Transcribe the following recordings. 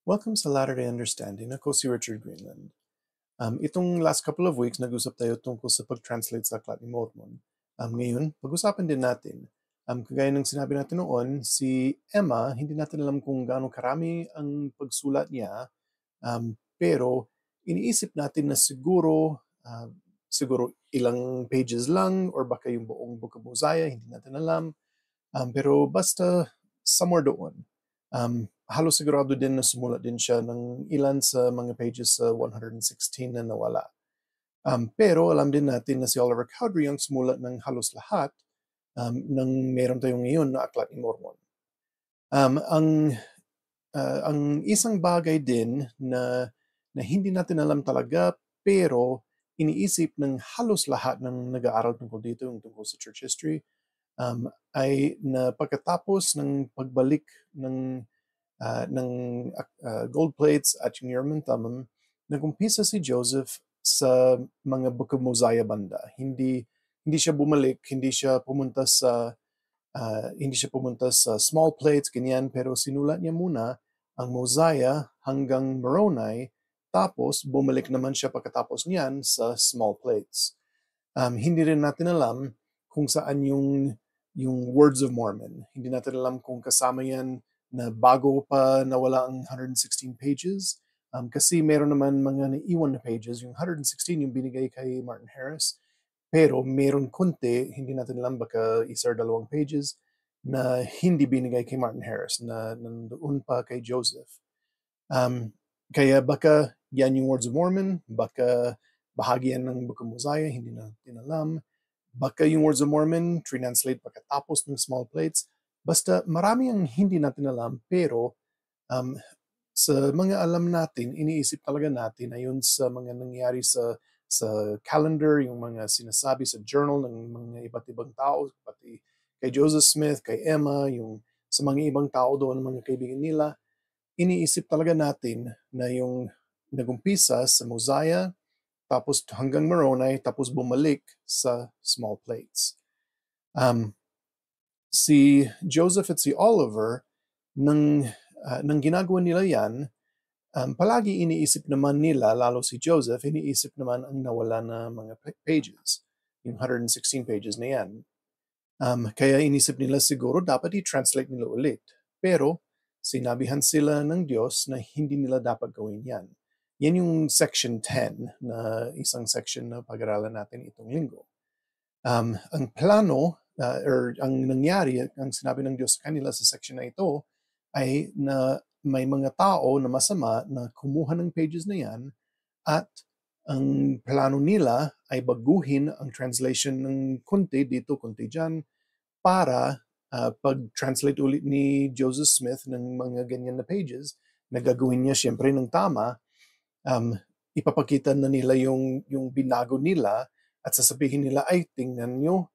Welcome sa Latter-day Understanding. Ako si Richard Greenland. Itong last couple of weeks, nag-usap tayo tungkol sa pag-translate sa Aklat ni Mormon. Ngayon, pag-usapan din natin. Kagaya ng sinabi natin noon, si Emma, hindi natin alam kung gaano karami ang pagsulat niya, pero iniisip natin na siguro ilang pages lang or baka yung buong Book of Mosiah, hindi natin alam. Pero basta somewhere doon. Halos sigurado din na sumulat din siya ng ilan sa mga pages sa 116 na nawala. Pero alam din natin na si Oliver Cowdery ang sumulat ng halos lahat ng meron tayo ngayon na Aklat ni Mormon. Um, ang ang isang bagay din na hindi natin alam talaga pero iniisip ng halos lahat ng nag-aaral tungkol dito, yung tungkol sa church history, ay na pagkatapos ng pagbalik ng gold plates at yung Urim and Thummim, nagumpisa si Joseph sa mga Book of Mosiah banda. Hindi siya bumalik, hindi siya pumunta sa small plates ganyan, pero sinulat niya muna ang Mosiah hanggang Moroni, tapos bumalik naman siya pagkatapos niyan sa small plates. Hindi rin natin alam kung saan yung Words of Mormon. Hindi natin alam kung kasama yan na bago pa nawala ang 116 pages. Kasi meron naman mga naiwan na pages. Yung 116 yung binigay kay Martin Harris. Pero meron konti, hindi natin alam, baka isa or dalawang pages na hindi binigay kay Martin Harris, na nandoon pa kay Joseph. Kaya baka yan yung Words of Mormon, baka bahagi yan ng Book of Mosiah, hindi natin alam. Baka yung Words of Mormon, translate pagkatapos ng small plates. Basta marami ang hindi natin alam, pero sa mga alam natin, iniisip talaga natin ayon sa mga nangyari sa calendar, yung mga sinasabi sa journal ng mga iba't ibang tao, pati kay Joseph Smith, kay Emma, yung sa mga ibang tao doon, mga kaibigan nila, iniisip talaga natin na yung nagumpisa sa Mosiah, tapos hanggang Moroni, tapos bumalik sa small plates. Si Joseph at si Oliver, nang ginagawa nila yan, palagi iniisip naman nila, lalo si Joseph, iniisip naman ang nawala na mga pages, yung 116 pages na yan. Kaya inisip nila siguro dapat i-translate nila ulit. Pero sinabihan sila ng Diyos na hindi nila dapat gawin yan. Yan yung section 10 na isang section na pag-aralan natin itong linggo. Ang plano or ang nangyari, ang sinabi ng Diyos sa kanila sa section na ito ay na may mga tao na masama na kumuha ng pages na yan at ang plano nila ay baguhin ang translation ng konti dito, konti dyan, para pag-translate ulit ni Joseph Smith ng mga ganyan na pages, na gagawin niya siyempre ng tama, ipapakita na nila yung binago nila at sasabihin nila, ay, tingnan nyo,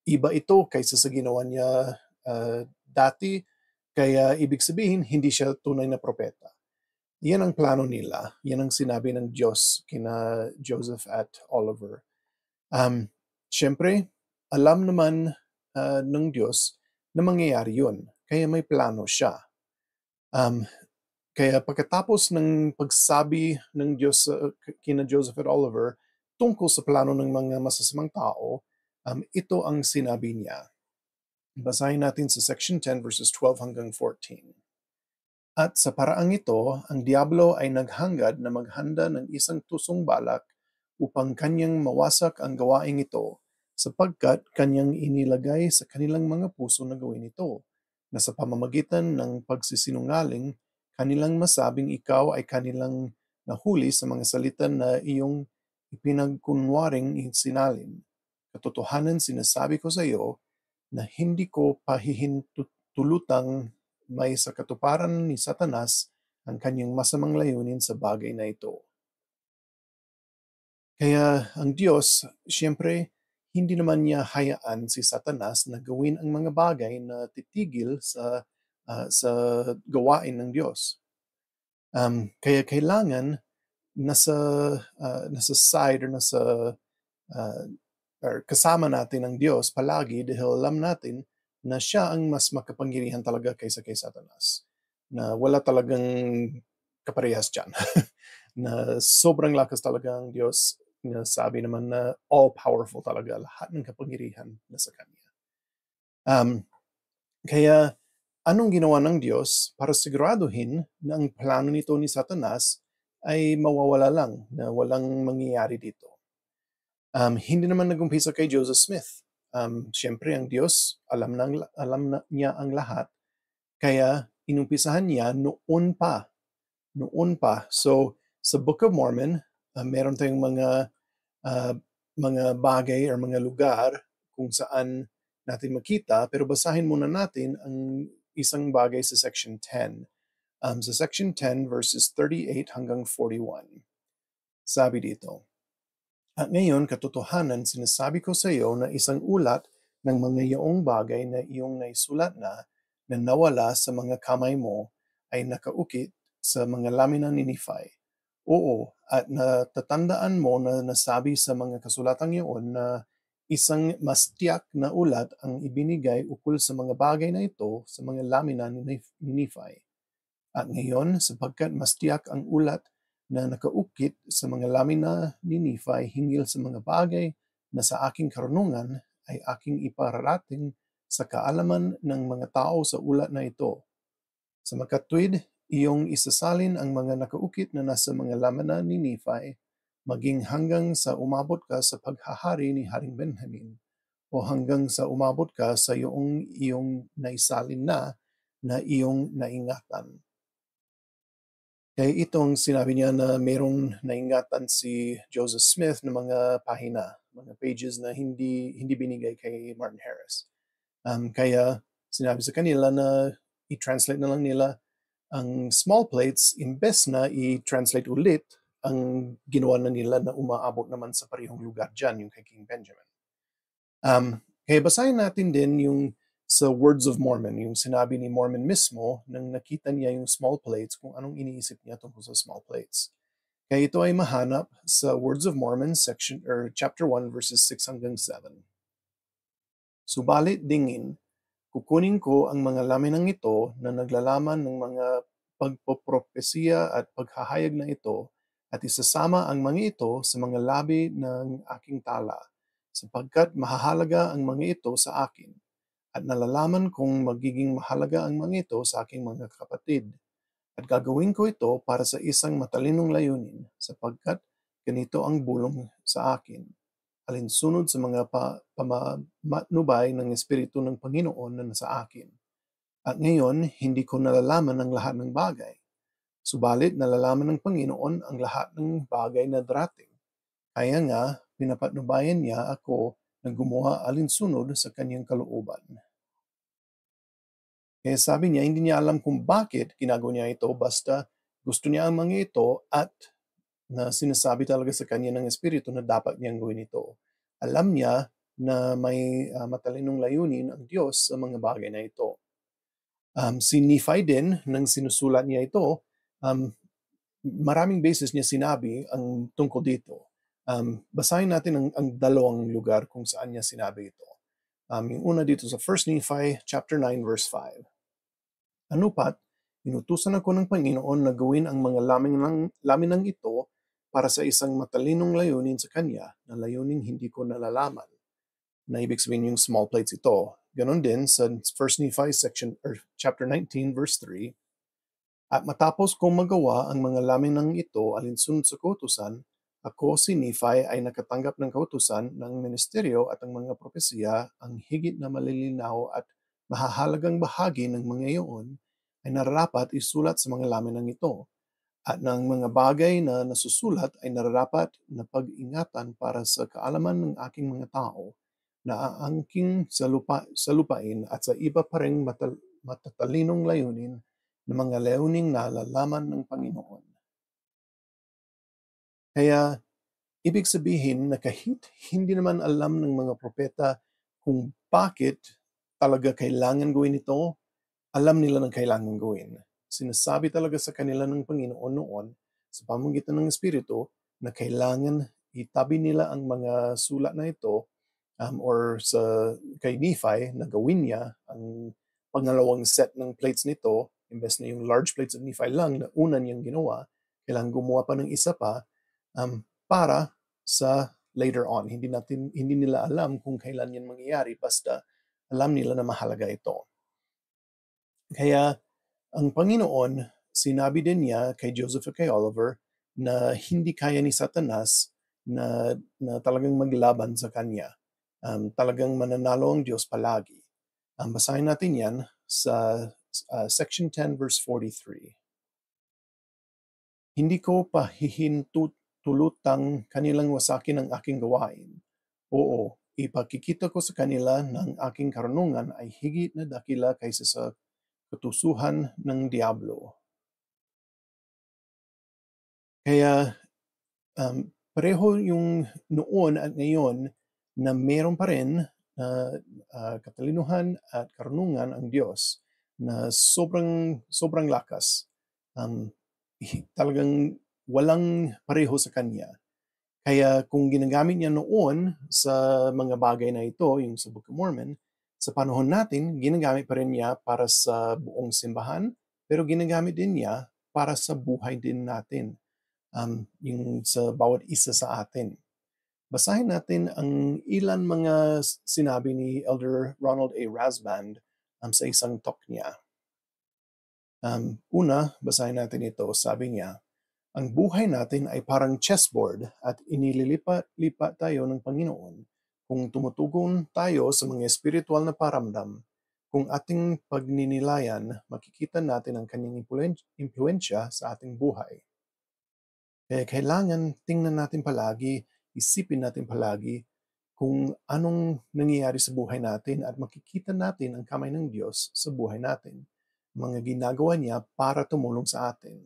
iba ito kaysa sa ginawa niya dati, kaya ibig sabihin, hindi siya tunay na propeta. Yan ang plano nila. Yan ang sinabi ng Diyos kina Joseph at Oliver. Siyempre, alam naman ng Diyos na mangyayari yun. Kaya may plano siya. Kaya pagkatapos ng pagsabi ng Diyos kina Joseph at Oliver tungkol sa plano ng mga masasamang tao, ito ang sinabi niya. Basahin natin sa section 10 verses 12 hanggang 14. At sa paraang ito, ang Diablo ay naghangad na maghanda ng isang tusong balak upang kanyang mawasak ang gawaing ito, sapagkat kanyang inilagay sa kanilang mga puso na gawin ito, na sa pamamagitan ng pagsisinungaling, kanilang masabing ikaw ay kanilang nahuli sa mga salita na iyong ipinagkunwaring sinalin. Katotohanan sinasabi ko sa iyo na hindi ko pahihintulutang may sa katuparan ni Satanas ang kanyang masamang layunin sa bagay na ito. Kaya ang Diyos, siyempre, hindi naman niya hayaan si Satanas na gawin ang mga bagay na titigil sa gawain ng Diyos. Kaya kailangan nasa side or kasama natin ang Diyos palagi dahil alam natin na siya ang mas makapangyarihan talaga kaysa kay Satanas. Na wala talagang kaparehas dyan. Na sobrang lakas talaga ang Diyos, na sabi naman na all-powerful talaga, lahat ng kapangyarihan nasa Kanya. Kaya anong ginawa ng Diyos para siguraduhin na ang plano nito ni Satanas ay mawawala lang, na walang mangyayari dito? Hindi naman nagumpisa kay Joseph Smith. Siyempre ang Diyos, alam na niya ang lahat, kaya inumpisahan niya noon pa. Noon pa. So, sa Book of Mormon, meron tayong uh, mga bagay or mga lugar kung saan natin makita, pero basahin muna natin ang isang bagay sa section 10. Sa section 10, verses 38 hanggang 41. Sabi dito, "At ngayon, katotohanan, sinasabi ko sa iyo na isang ulat ng mga iyong bagay na iyong naisulat na nawala sa mga kamay mo ay nakaukit sa mga lamina ni Nephi. Oo, at natatandaan mo na nasabi sa mga kasulatang iyon na isang mas tiyak na ulat ang ibinigay ukol sa mga bagay na ito sa mga lamina ni Nephi. At ngayon, sapagkat mas tiyak ang ulat na nakaukit sa mga lamina ni Nephi hinggil sa mga bagay na sa aking karunungan ay aking ipararating sa kaalaman ng mga tao sa ulat na ito. Sa makatwid, iyong isasalin ang mga nakaukit na nasa mga lamina ni Nephi, maging hanggang sa umabot ka sa paghahari ni Haring Benjamin, o hanggang sa umabot ka sa iyong naisalin na iyong naingatan." Kaya itong sinabi niya na mayroong naingatan si Joseph Smith ng mga pahina, mga pages na hindi binigay kay Martin Harris. Kaya sinabi sa kanila na i-translate na lang nila ang small plates imbes na i-translate ulit ang ginawa na nila na umaabot naman sa parehong lugar dyan, yung kay King Benjamin. Kaya basahin natin din yung sa Words of Mormon, yung sinabi ni Mormon mismo nang nakita niya yung small plates, kung anong iniisip niya tungkol sa small plates. Kaya ito ay mahanap sa Words of Mormon section or chapter 1 verses 6 hanggang 7. "Subalit dingin, kukunin ko ang mga laminang ito na naglalaman ng mga pagpopropesiya at paghahayag na ito at isasama ang mga ito sa mga labi ng aking tala, sapagkat mahahalaga ang mga ito sa akin, at nalalaman kong magiging mahalaga ang mga ito sa aking mga kapatid. At gagawin ko ito para sa isang matalinong layunin, sapagkat ganito ang bulong sa akin, alinsunod sa mga pamamatnubay ng Espiritu ng Panginoon na nasa akin. At ngayon, hindi ko nalalaman ang lahat ng bagay. Subalit nalalaman ng Panginoon ang lahat ng bagay na darating. Kaya nga, pinapatnubayan niya ako na gumawa alinsunod sa kanyang kalooban." Kaya sabi niya, hindi niya alam kung bakit ginagawa niya ito, basta gusto niya ang mga ito at na sinasabi talaga sa kanya ng Espiritu na dapat niyang gawin ito. Alam niya na may matalinong layunin ang Diyos sa mga bagay na ito. Si Nephi din, nang sinusulat niya ito, maraming beses niya sinabi ang tungkol dito. Basahin natin ang dalawang lugar kung saan niya sinabi ito. Yung una dito sa 1 Nephi chapter 9 verse 5. "Ano pat, inutusan ako ng Panginoon na gawin ang mga laminang ito para sa isang matalinong layunin sa Kanya, na layuning hindi ko nalalaman." Na ibig sabihin yung small plates ito. Ganon din sa 1 Nephi section or chapter 19 verse 3. "At matapos kong magawa ang mga laminang ito alinsunod sa kautusan, ako si Nephi ay nakatanggap ng kautusan ng ministeryo at ang mga propesiya, ang higit na malilinaw at mahahalagang bahagi ng mga iyon ay nararapat isulat sa mga laminang ito, at ng mga bagay na nasusulat ay nararapat na pag-ingatan para sa kaalaman ng aking mga tao na aangking sa lupain at sa iba pa ring matatalinong layunin na mga layuning nalalaman ng Panginoon." Kaya ibig sabihin na kahit hindi naman alam ng mga propeta kung bakit talaga kailangan gawin ito, alam nila ng kailangan gawin. Sinasabi talaga sa kanila ng Panginoon noon sa pamamagitan ng Espiritu na kailangan itabi nila ang mga sulat na ito, or sa kay Nephi na gawin niya ang pangalawang set ng plates nito Imbes na yung large plates of Nephi lang na una niyang ginawa, kailangan gumawa pa ng isa pa para sa later on. Hindi nila alam kung kailan yan mangyayari, basta alam nila na mahalaga ito. Kaya ang Panginoon, sinabi din niya kay Joseph at kay Oliver na hindi kaya ni Satanas na talagang maglaban sa kanya. Talagang mananalo ang Diyos palagi. Basahin natin yan sa section 10 verse 43. Hindi ko pahihintulutang kanilang wasakin ang aking gawain. Oo, ipakikita ko sa kanila ng aking karunungan ay higit na dakila kaysa sa katusuhan ng Diablo. Kaya pareho yung noon at ngayon na meron pa rin katalinuhan at karunungan ang Diyos na sobrang lakas. Talagang walang pareho sa Kanya. Kaya kung ginagamit niya noon sa mga bagay na ito, yung sa Book of Mormon, sa panahon natin, ginagamit pa rin niya para sa buong simbahan, pero ginagamit din niya para sa buhay din natin, yung sa bawat isa sa atin. Basahin natin ang ilan mga sinabi ni Elder Ronald A. Rasband sa isang talk niya. Una, basahin natin ito. Sabi niya, ang buhay natin ay parang chessboard at inililipat-lipat tayo ng Panginoon kung tumutugon tayo sa mga espiritual na paramdam. Kung ating pagninilayan, makikita natin ang kanyang impluensya sa ating buhay. Kaya kailangan tingnan natin palagi, isipin natin palagi kung anong nangyayari sa buhay natin at makikita natin ang kamay ng Diyos sa buhay natin. Mga ginagawa niya para tumulong sa atin.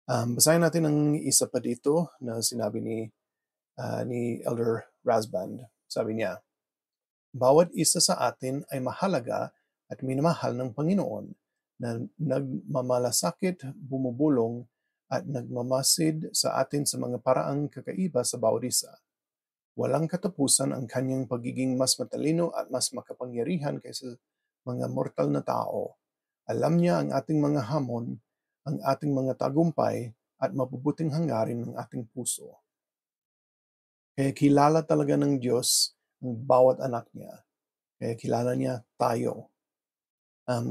Basahin natin ang isa pa dito na sinabi ni Elder Rasband. Sabi niya, bawat isa sa atin ay mahalaga at minamahal ng Panginoon na nagmamalasakit, bumubulong at nagmamasid sa atin sa mga paraang kakaiba sa bawat isa. Walang katapusan ang kanyang pagiging mas matalino at mas makapangyarihan kaysa mga mortal na tao. Alam niya ang ating mga hamon, ang ating mga tagumpay at mabubuting hangarin ng ating puso. Kaya kilala talaga ng Diyos ang bawat anak niya. Kaya kilala niya tayo.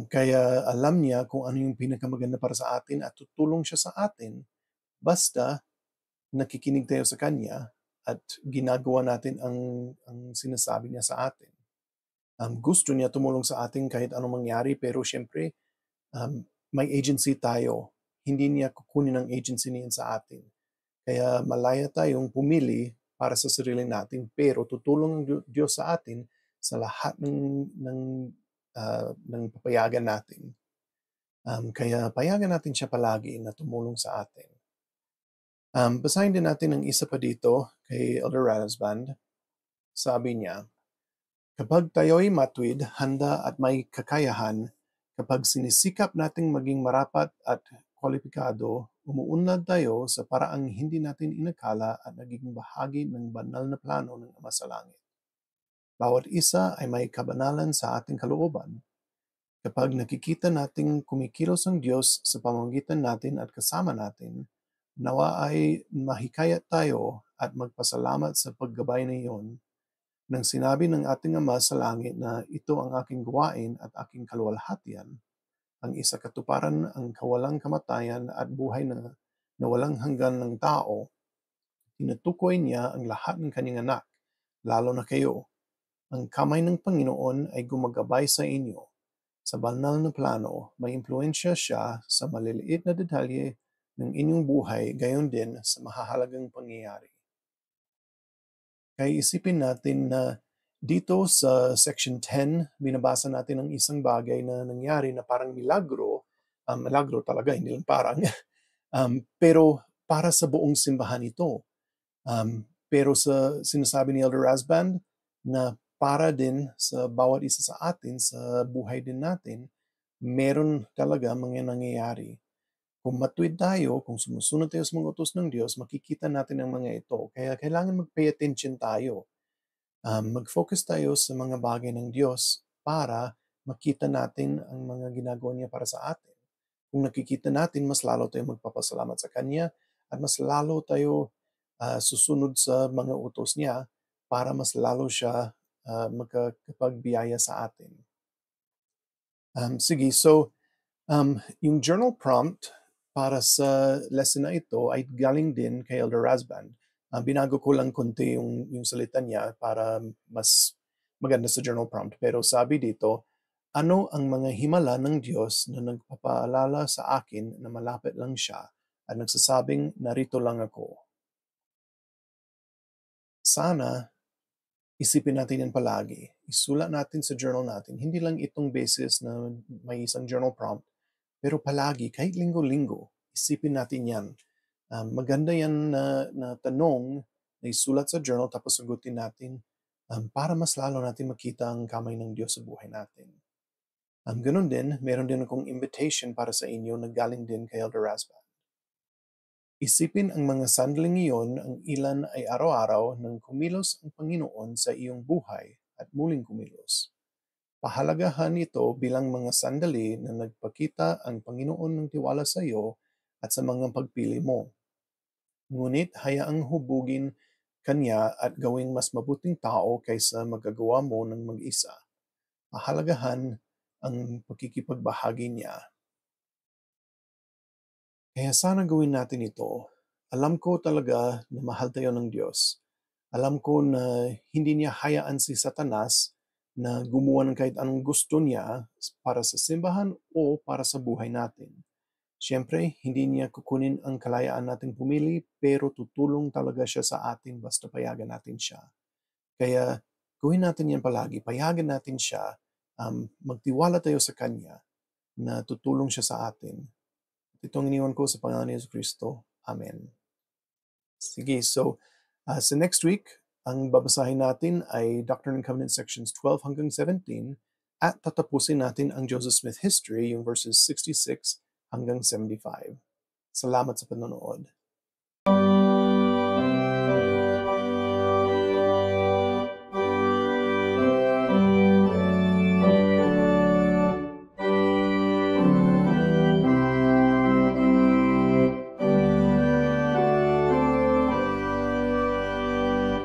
Kaya alam niya kung ano yung pinakamaganda para sa atin at tutulong siya sa atin basta nakikinig tayo sa Kanya at ginagawa natin ang sinasabi niya sa atin. Gusto niya tumulong sa atin kahit anong mangyari, pero syempre may agency tayo. Hindi niya kukunin ang agency niya sa atin. Kaya malaya tayong pumili para sa sarili natin, pero tutulong ang Diyos sa atin sa lahat ng papayagan natin. Kaya payagan natin siya palagi na tumulong sa atin. Basahin din natin ang isa pa dito kay Elder Rasband. Sabi niya, kapag tayo'y matuwid, handa at may kakayahan, kapag sinisikap nating maging marapat at kwalipikado, umuunlad tayo sa paraang hindi natin inakala at nagiging bahagi ng banal na plano ng Ama sa Langit. Bawat isa ay may kabanalan sa ating kalooban. Kapag nakikita nating kumikilos ang Diyos sa pamamagitan natin at kasama natin, nawa ay mahikayat tayo at magpasalamat sa paggabay na iyon. Nang sinabi ng ating Ama sa Langit na ito ang aking gawain at aking kaluwalhatian, ang isa katuparan ang kawalang kamatayan at buhay na walang hanggan ng tao, tinutukoy niya ang lahat ng kanyang anak, lalo na kayo. Ang kamay ng Panginoon ay gumagabay sa inyo. Sa banal na plano, may impluensya siya sa maliliit na detalye ng inyong buhay, gayon din sa mahahalagang pangyayari. Kaya isipin natin na dito sa section 10, binabasa natin ang isang bagay na nangyari na parang milagro. Milagro talaga, hindi lang parang. Pero para sa buong simbahan ito. Pero sinasabi ni Elder Rasband na para din sa bawat isa sa atin, sa buhay din natin, meron talaga mga nangyayari. Kung matuwid tayo, kung sumusunod tayo sa mga utos ng Diyos, makikita natin ang mga ito. Kaya kailangan mag-pay attention tayo. Mag-focus tayo sa mga bagay ng Diyos para makita natin ang mga ginagawa niya para sa atin. Kung nakikita natin, mas lalo tayong magpapasalamat sa Kanya at mas lalo tayo susunod sa mga utos niya para mas lalo siya magkapagbiyaya sa atin. Sige, so yung journal prompt para sa lesson na ito ay galing din kay Elder Razban. Binago ko lang konti yung salita niya para mas maganda sa journal prompt. Pero sabi dito, ano ang mga himala ng Diyos na nagpapaalala sa akin na malapit lang siya at nagsasabing, narito lang ako. Sana isipin natin yan palagi. Isulat natin sa journal natin. Hindi lang itong basis na may isang journal prompt, pero palagi, kahit linggo-linggo, isipin natin yan. Maganda yan na tanong na isulat sa journal tapos sagutin natin para mas lalo natin makita ang kamay ng Diyos sa buhay natin. Ganun din, meron din akong invitation para sa inyo na galing din kay Elder Razban. Isipin ang mga sandaling iyon, ang ilan ay araw-araw nang kumilos ang Panginoon sa iyong buhay at muling kumilos. Pahalagahan ito bilang mga sandali na nagpakita ang Panginoon ng tiwala sa iyo at sa mga pagpili mo. Ngunit hayaang hubugin Kanya at gawing mas mabuting tao kaysa magagawa mo ng mag-isa. Pahalagahan ang pakikipagbahagi niya. Kaya sana gawin natin ito. Alam ko talaga na mahal tayo ng Diyos. Alam ko na hindi niya hayaan si Satanas na gumawa ng kahit anong gusto niya para sa simbahan o para sa buhay natin. Siyempre, hindi niya kukunin ang kalayaan nating pumili, pero tutulong talaga siya sa atin basta payagan natin siya. Kaya gawin natin yan palagi. Payagan natin siya. Magtiwala tayo sa Kanya na tutulong siya sa atin. Itong iniwan ko sa pangalan ni Yesu Cristo. Amen. Sige, so sa next week, ang babasahin natin ay Doctrine and Covenants sections 12 hanggang 17 at tatapusin natin ang Joseph Smith history, yung verses 66 hanggang 75. Salamat sa panonood.